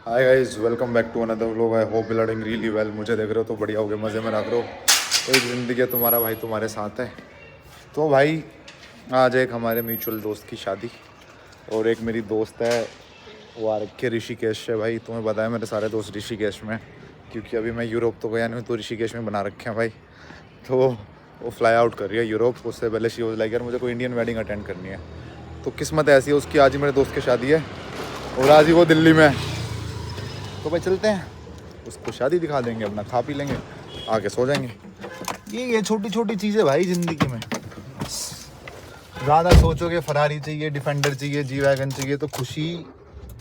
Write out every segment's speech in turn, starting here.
Hi guys, welcome back to another vlog. I hope you are doing really well. मुझे देख रहे हो तो बढ़िया हो गए, मज़े में रख रहे हो। एक ज़िंदगी है तुम्हारा भाई तुम्हारे साथ है। तो भाई आज एक हमारे म्यूचुअल दोस्त की शादी और एक मेरी दोस्त है वो आ रखी है ऋषिकेश से। भाई तुम्हें पता है मेरे सारे दोस्त ऋषिकेश में, क्योंकि अभी मैं यूरोप तो गया नहीं, तो ऋषिकेश में बना रखे हैं भाई। तो वो फ्लाई आउट कर रही है यूरोप। उससे पहले शी वाज लाइक यार मुझे कोई इंडियन वेडिंग अटेंड करनी है। तो किस्मत ऐसी है उसकी, आज ही मेरे दोस्त की शादी है और आज ही वो दिल्ली में है। तो भाई चलते हैं, उसको शादी दिखा देंगे, अपना खा पी लेंगे, आके सो जाएंगे। ये छोटी छोटी चीज़ें भाई ज़िंदगी में। ज़्यादा सोचोगे फरारी चाहिए, डिफेंडर चाहिए, जी वैगन चाहिए तो खुशी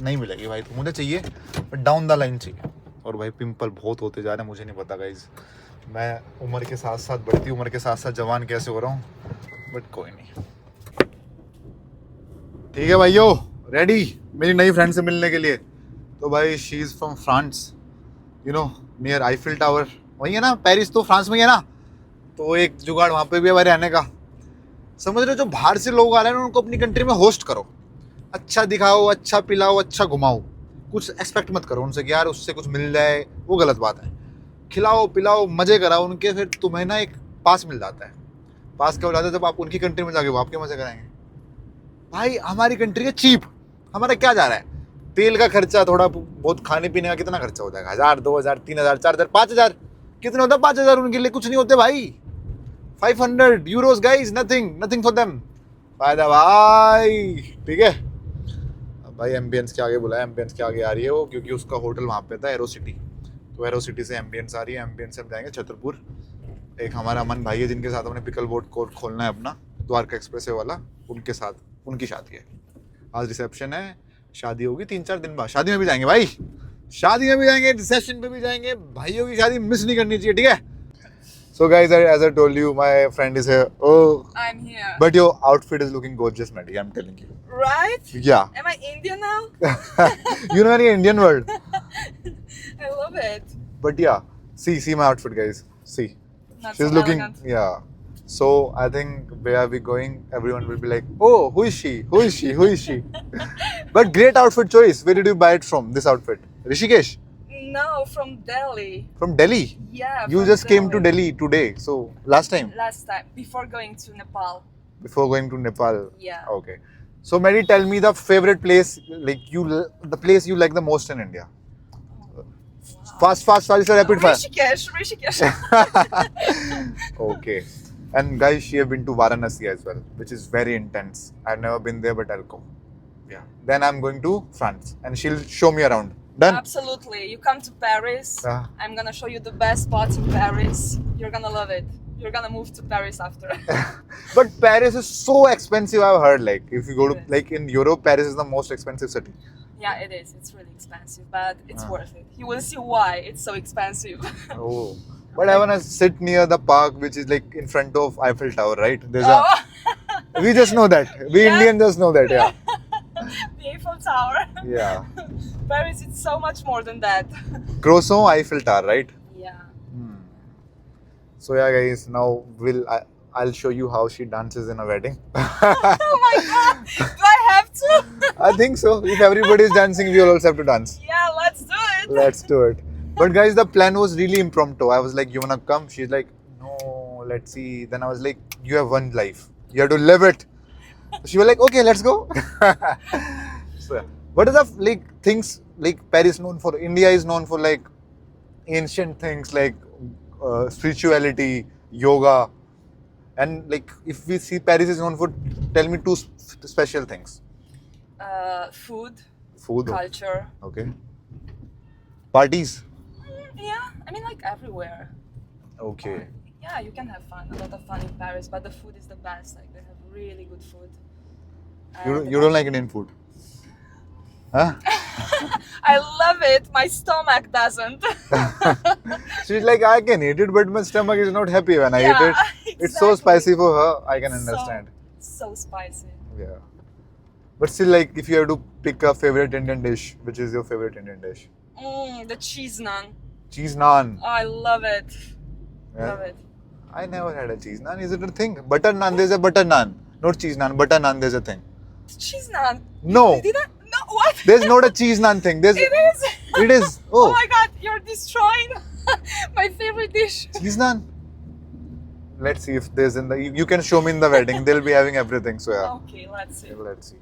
नहीं मिलेगी भाई। तो मुझे चाहिए बट डाउन द लाइन चाहिए। और भाई पिंपल बहुत होते जा रहे हैं, मुझे नहीं पता गाइज मैं उम्र के साथ साथ, बढ़ती उम्र के साथ साथ जवान कैसे हो रहा हूँ, बट कोई नहीं। ठीक है भाइयों, रेडी मेरी नई फ्रेंड से मिलने के लिए। तो भाई she is from France, you know near Eiffel tower. वही है ना, पेरिस तो फ्रांस में ही है ना। तो एक जुगाड़ वहाँ पे भी है भाई रहने का। समझ रहे हो, जो बाहर से लोग आ रहे हैं उनको अपनी कंट्री में होस्ट करो, अच्छा दिखाओ, अच्छा पिलाओ, अच्छा घुमाओ। कुछ एक्सपेक्ट मत करो उनसे कि यार उससे कुछ मिल जाए, वो गलत बात है। खिलाओ पिलाओ, मजे कराओ उनके, फिर तुम्हें ना एक पास मिल जाता है। पास क्या हो जाता है, जब आप उनकी कंट्री में जाके वो आपके मजे कराएंगे। भाई हमारी कंट्री है चीप, हमारा क्या जा रहा है, तेल का खर्चा, थोड़ा बहुत खाने पीने का कितना खर्चा हो जाएगा, 1000 2000 3000 4000 5000, कितने होता है 5000 उनके लिए कुछ नहीं होते भाई। 500 Euros guys, nothing for them. फायदा भाई, ठीक है। अब भाई एम्बियंस के आगे बुलाया, एम्बियंस के आगे आ रही है वो, क्योंकि उसका होटल वहाँ पे था एरो सिटी। तो एरो सिटी से एम्बियंस आ रही है, एम्बियंस से हम जाएंगे छतरपुर। एक हमारा अमन भाई है जिनके साथ अपने पिकल बोट कोर्ट खोलना है अपना, द्वारका एक्सप्रेसवे वाला, उनके साथ उनकी शादी है। आज रिसेप्शन है, शादी होगी 3-4 दिन बाद। शादी में भी जाएंगे भाई, शादी में भी जाएंगे, रिसेप्शन पे भी जाएंगे। भाइयों की शादी मिस नहीं करनी चाहिए, ठीक है। So guys, as I told you, my friend is here. Oh, I'm here. but your outfit is looking gorgeous, Maddie. I'm telling you. Right? Yeah. Am I Indian now? You know any Indian word? I love it. But yeah, see my outfit, guys. See, Not she's so looking. elegant. Yeah. So I think where we going, everyone will be like, oh, who is she? Who is she? Who is she? But great outfit choice. Where did you buy it from? This outfit, Rishikesh. No, from Delhi. From Delhi. Yeah. You from just came to Delhi today. So last time, Last time, before going to Nepal. before going to Nepal. Yeah. Okay. So Mary, tell me the favorite place, like the place you like the most in India. Fast, it's a rapid fire. Rishikesh. Okay. And guys, she have been to Varanasi as well, which is very intense. I've never been there, but I'll go. Yeah. Then I'm going to France, and she'll show me around. Done. Absolutely. You come to Paris. I'm gonna show you the best spots in Paris. You're gonna love it. You're gonna move to Paris after. But Paris is so expensive, I've heard. Like, if you go to, like in Europe, Paris is the most expensive city. Yeah, it is. It's really expensive, but it's worth it. You will see why it's so expensive. Oh. But I wanna sit near the park, which is like in front of Eiffel Tower, right? There's Oh. we just know that. We Yeah. Indians just know that, yeah. The Eiffel Tower. Yeah. Paris, it's so much more than that. Croissant, Eiffel Tower, right? Yeah. So yeah, guys. Now I'll show you how she dances in a wedding. Oh my god! Do I have to? I think so. If everybody is dancing, we all also have to dance. Yeah, let's do it. Let's do it. But guys, the plan was really impromptu. I was like, you wanna come? She's like, no, let's see. Then I was like, you have one life. You have to live it. She was like, okay, let's go. So, yeah. What are the like things like Paris known for? India is known for like ancient things like spirituality, yoga, and like if we see Paris is known for, tell me two special things. Food, Food. culture. Okay. Parties. Yeah, I mean like everywhere. Okay. Yeah, you can have fun, a lot of fun in Paris, but the food is the best. Like they have really good food. You don't like Indian food? Huh? I love it. My stomach doesn't. She's like, I can eat it, but my stomach is not happy when I eat Yeah, it. It's so exactly. spicy for her. I can understand. So spicy. Yeah. But still, like, if you have to pick a favorite Indian dish, which is your favorite Indian dish? The cheese naan. Cheese naan. Oh, I love it. Yeah. Love it. I never had a cheese naan. Is it a thing? Butter naan. There's a butter naan. Not cheese naan. Butter naan. There's a thing. Cheese naan. No. Did I? No, what? There's not a cheese naan thing. There's It is. It is. Oh Oh, my god, you're destroying my favorite dish. cheese naan. Let's see if there's in the. You can show me in the wedding. They'll be having everything. So yeah. Okay, let's see. Let's see.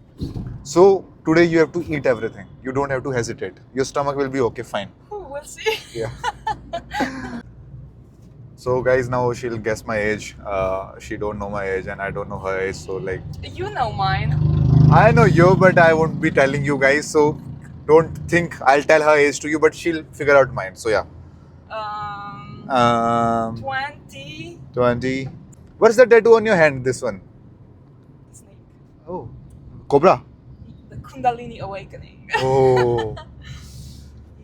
So today you have to eat everything. You don't have to hesitate. Your stomach will be okay, fine. Ooh, we'll see. Yeah. So guys, now she'll guess my age. She don't know my age and I don't know her age. So like, You know mine. I know you, but I won't be telling you guys. So don't think I'll tell her age to you, but she'll figure out mine. So yeah. 20. 20. What's the tattoo on your hand? This one. Snake. Oh. Cobra. The Kundalini awakening. Oh.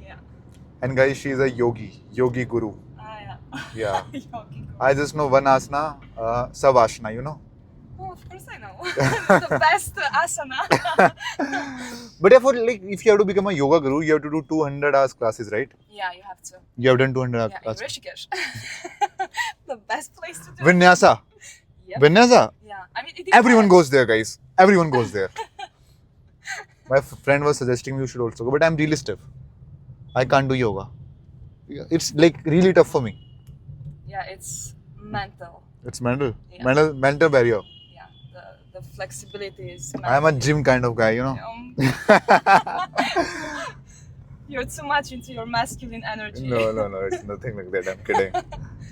Yeah. And guys, she's a yogi guru. Ah, yeah. Yeah. Yogi. I just know one asana, Savasana, you know. Oh, of course I know. It's the best asana. But yeah, for like, if you have to become a yoga guru, you have to do 200 hours classes, right? Yeah, you have to. You have done 200 hours Yeah, in classes. Rishikesh. The best place to do it. Vinyasa. Yep. Vinyasa. Yeah, I mean, it Everyone depends. goes there, guys. Everyone goes there. My friend was suggesting you should also go, but I'm really stiff. I can't do yoga. It's like really tough for me. Yeah, it's mental. It's mental. Yeah. Mental barrier. Yeah, the flexibility is I'm a gym kind of guy, you know. You're too much into your masculine energy. No, it's nothing like that. I'm kidding.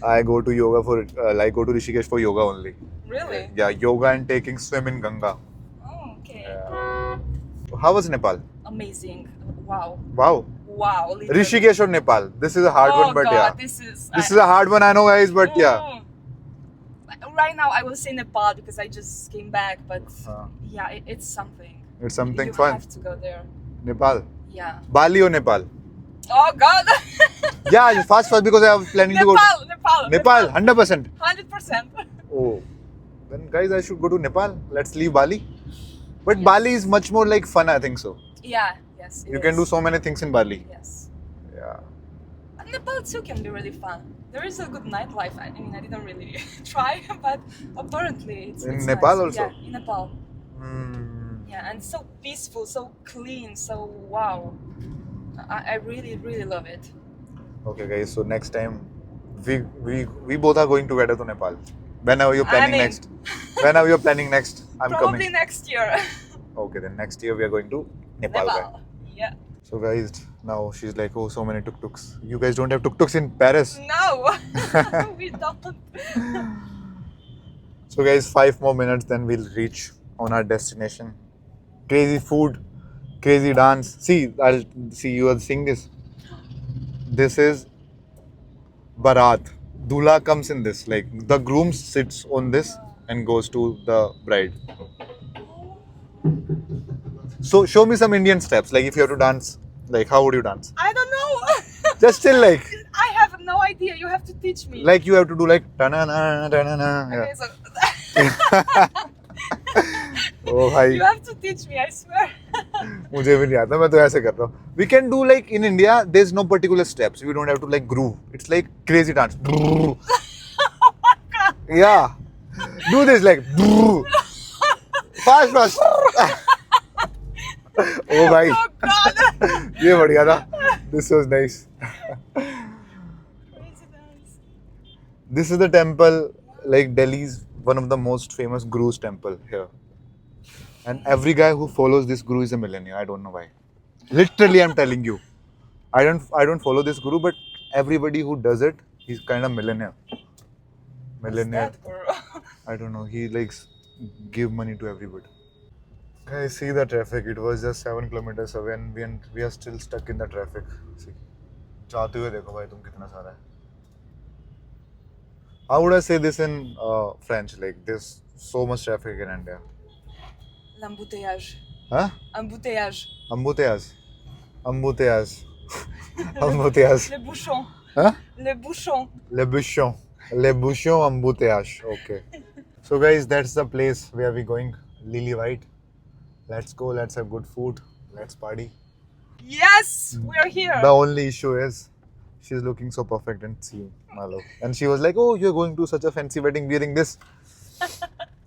I go to yoga for I go to Rishikesh for yoga only. Really? Yeah, yoga and taking swim in Ganga. Oh, okay. Yeah. How was Nepal? Amazing. Wow. Wow. Wow. Literally. Rishikesh or Nepal? This is a hard Oh one, but God, yeah. this is A hard one, I know, guys, but yeah. Right now, I will say Nepal because I just came back, but Uh, yeah, it's something. it's something you fun. have to go there. Nepal. Yeah. Bali or Nepal? Oh God. Yeah, fast because I was planning to go to Nepal. 100%. 100%. Oh. Then guys, I should go to Nepal. Let's leave Bali. But Yes. Bali is much more like fun, I think so. Yeah. Yes. You can do so many things in Bali. Yes. Yeah. And Nepal too can be really fun. There is a good nightlife. I mean, I didn't really try, but apparently it's In it's Nepal nice. also? Yeah, in Nepal. Hmm. Yeah, and so peaceful, so clean, so wow. I really love it. Okay, guys. So next time, we both are going together to Nepal. Whenever you're planning I'm in. next. Whenever you're planning next, I'm Probably coming. next year. Okay, then next year we are going to Nepal. guys. Nepal. Yeah. So guys, now she's like, oh, so many tuk-tuks. You guys don't have tuk-tuks in Paris. No, we don't. So guys, 5 more minutes, then we'll reach on our destination. Crazy food, crazy dance. See, I'll see you are seeing this. This is Barat. Dula comes in this. Like the groom sits on this and goes to the bride. So show me some Indian steps. Like if you have to dance, like how would you dance? I don't know. Just still like I have no idea. You have to teach me. you have to do like ta-na-na, ta-na-na. Yeah. Okay, so Oh भाई you have to teach me. I swear. मुझे भी नहीं आता मैं तो ऐसे कर रहा हूँ. We can do like in India there's no particular steps. We don't have to like groove. It's like crazy dance. Yeah. Do this like fast. Oh भाई Oh God. ये बढ़िया था. This was nice. Crazy dance. This is the temple, like Delhi's one of the most famous guru's temple here. And every guy who follows this guru is a millionaire. I don't know why. Literally, I'm telling you. I don't follow this guru, but everybody who does it, he's kind of millionaire. Millionaire. That girl. I don't know. He likes give money to everybody. Guys, see the traffic. It was just 7 kilometers away, and we are still stuck in the traffic. See, जाते हुए देखो भाई तुम कितना सारा है. How would I say this in French? Like there's so much traffic in India. L'embouteillage. Huh? Embouteillage. Embouteillage. Embouteillage. Embouteillage. Le bouchon. Huh? Le bouchon. Le bouchon. Le bouchon embouteillage. Okay. So guys, that's the place where we're going. Lily White. Let's go. Let's have good food. Let's party. Yes, we're here. The only issue is she's looking so perfect and see my love. And she was like, oh, you're going to such a fancy wedding wearing this.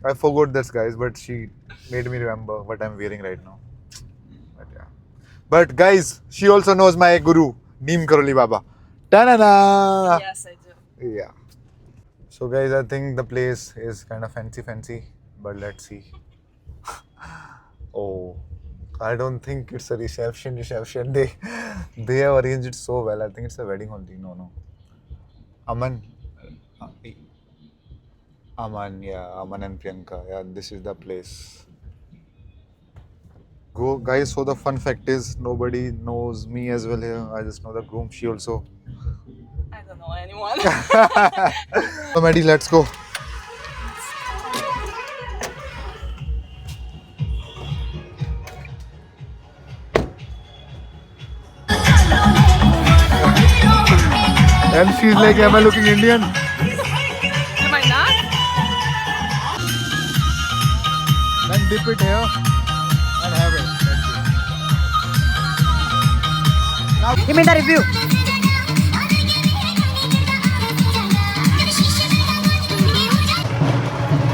I forgot this, guys, but she made me remember what I'm wearing right now. But yeah. But guys, she also knows my guru, Neem Karoli Baba. Ta-da-da! Yes, I do. Yeah. So guys, I think the place is kind of fancy, but let's see. Oh, I don't think it's a reception. They have arranged it so well. I think it's a wedding only. No. Aman. Aman and Priyanka. Yeah, this is the place. Go, guys. So the fun fact is, nobody knows me as well here. I just know the groom. She also. I don't know anyone. So Maddie, let's go. And she's like, am I looking Indian? Am I not? Then dip it here and have it. Now Give me the review.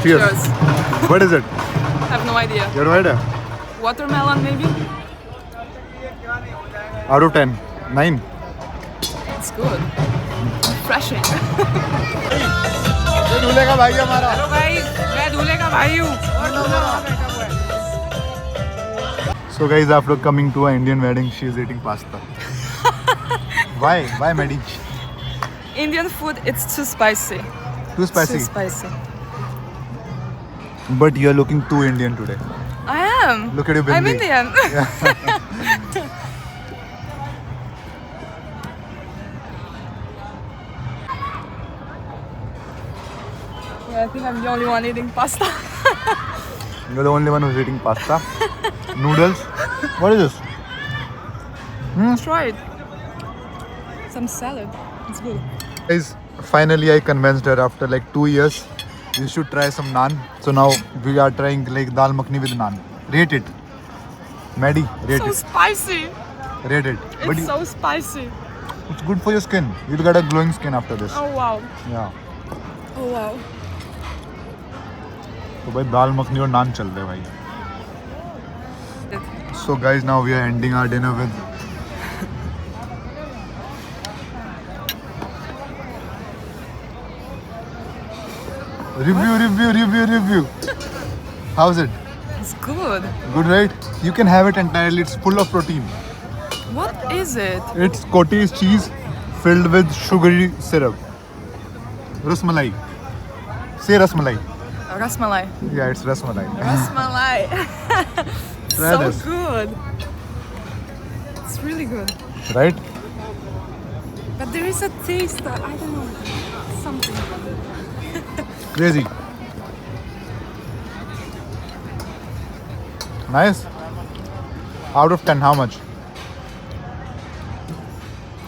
cheers. Cheers. What is it? I have no idea. You have no idea? Watermelon, maybe? Out of 10. 9. It's good. Refreshing. ये दूल्हे का भाई हमारा. Hello भाई, मैं दूल्हे का भाई हूँ. So guys, after coming to an Indian wedding, she is eating pasta. Why? Why, Maddie? Indian food, it's too spicy. Too spicy. Too spicy. But you are looking too Indian today. I am. Look at your I'm bindi. Indian. Yeah, I think I'm the only one eating pasta. You're the only one who's eating pasta. Noodles. What is this? Try it. Some salad. It's good. Guys, finally I convinced her after like 2 years. You should try some naan. So now we are trying like dal makhni with naan. Rate it. Maddie, rate So it. spicy. Rate it. But It's so spicy. it's good for your skin. You'll get a glowing skin after this. Oh wow. Yeah. Oh wow. तो भाई दाल मखनी और नान चल रहे भाई. So guys, now we are ending our dinner with review. How's it? It's good. Good, right? You can have it entirely. It's full of protein. What is it? It's cottage cheese filled with sugary syrup. Rasmalai. Say rasmalai. Rasmalai. Yeah, it's rasmalai. Rasmalai. Try So this. good. It's really good. Right? But there is a taste that I don't know. Something. Crazy. Nice. Out of 10, how much?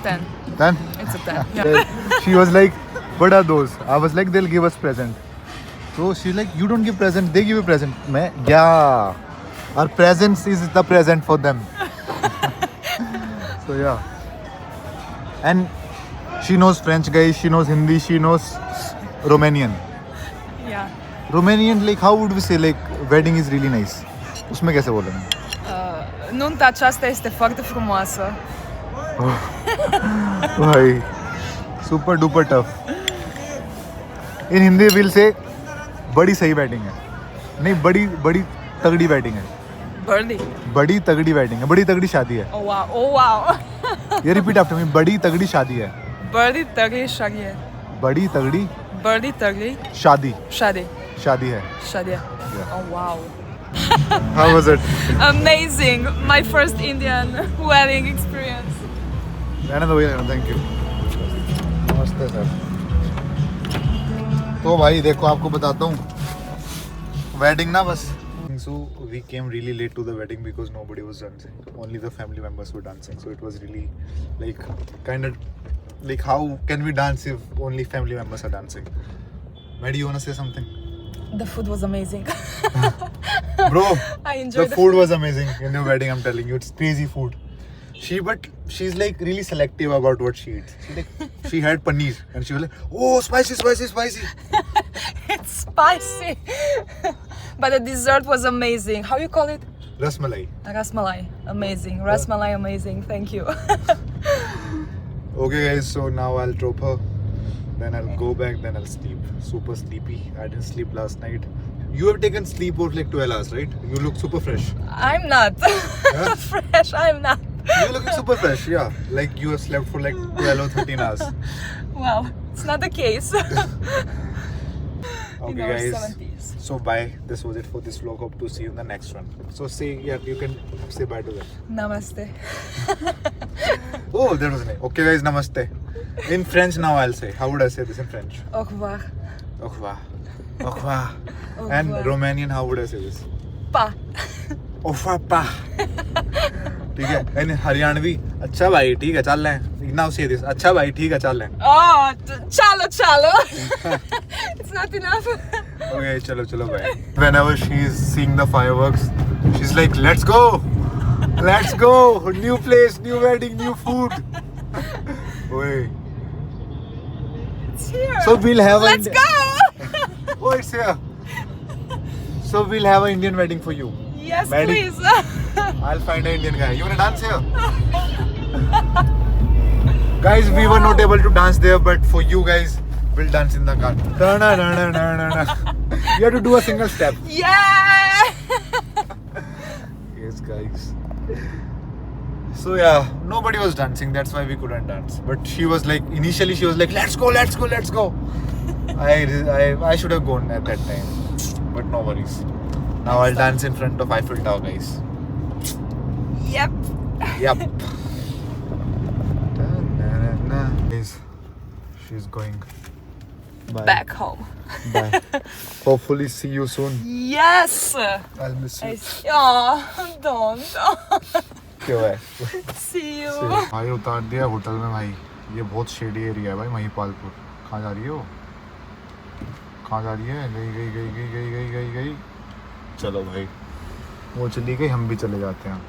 10. 10? It's a 10. Yeah. She was like, what are those? I was like, they'll give us present. So she's like, you don't give present, they give you present. Yeah. Our presence is the present for them. So yeah. And she knows French, guys. She knows Hindi. She knows Romanian. Yeah. Romanian, like, how would we say, like, wedding is really nice? उसमें कैसे बोलेंगे? Nunta aceasta este foarte frumoasă. भाई, super duper tough. In Hindi we'll say बड़ी सही batting है. नहीं, बड़ी तगड़ी बैटिंग है. Birdie. बड़ी तगड़ी बैटिंग है. बड़ी तगड़ी शादी है. Oh wow. Oh wow. ये repeat after me. बड़ी तगड़ी शादी है. Birdie tagli shagye. बड़ी तगड़ी Birdie tagli शादी. shadi. शादी है. Shadia. Yeah. Oh wow. How was it? Amazing. My first Indian wedding experience. रहने दो भैया, thank you. नमस्ते सर. तो भाई देखो, आपको बताता हूँ वेडिंग ना बस. So we came really late to the wedding because nobody was dancing. Only the family members were dancing. So it was really like kind of like, how can we dance if only family members are dancing? Maddie, you wanna say something? The food was amazing. Bro, I enjoyed the food was amazing in your wedding. I'm telling you, it's crazy food. She's like really selective about what she eats. She had paneer and she was like, oh, spicy. It's spicy. But the dessert was amazing. How you call it? Rasmalai. Rasmalai, amazing. Rasmalai, amazing. Thank you. Okay guys, so now I'll drop her. Then I'll go back, then I'll sleep. Super sleepy. I didn't sleep last night. You have taken sleep for like 12 hours, right? You look super fresh. I'm not fresh. I'm not. You're looking super fresh, yeah. Like you have slept for like 12 or 13 hours. Well, it's not the case. Okay In our guys, 70s. so bye. This was it for this vlog. Hope to see you in the next one. So say, yeah, you can say bye to them. Namaste. Oh, that was nice. Okay guys, namaste. In French now I'll say. How would I say this in French? Au revoir. Au revoir. Au revoir. Au And revoir. Romanian, how would I say this? Pa. Au revoir pa. ठीक है. And Haryanvi, अच्छा भाई, ठीक है, चल रहे हैं. Now say this. अच्छा भाई, ठीक है, चल रहे हैं. Oh, chalo. It's not enough. Okay, chalo, bye. Whenever she's seeing the fireworks, she's like, let's go. Let's go. New place, new wedding, new food. Oi. It's here. So we'll have a Let's go. Oh, it's here. So we'll have an Indian wedding for you. Yes, Wedding. please. I'll find an Indian guy. You wanna dance here? Guys, we were not able to dance there, but for you guys, we'll dance in the car. You have to do a single step. Yeah. Yes, guys. So yeah, nobody was dancing. That's why we couldn't dance. But she was like, initially she was like, let's go. I should have gone at that time, but no worries. Now I'll dance in front of Eiffel Tower, guys. Yep. Yep. Guys, she's going. Bye. Back home. Bye. Hopefully see you soon. Yes. I'll miss you. Oh, don't. क्यों है? See you. भाई उतार दिया hotel में भाई. ये बहुत shady area है भाई महिपालपुर. कहाँ जा रही हो? कहाँ जा रही है? गई. चलो भाई. वो चली गई, हम भी चले जाते हैं.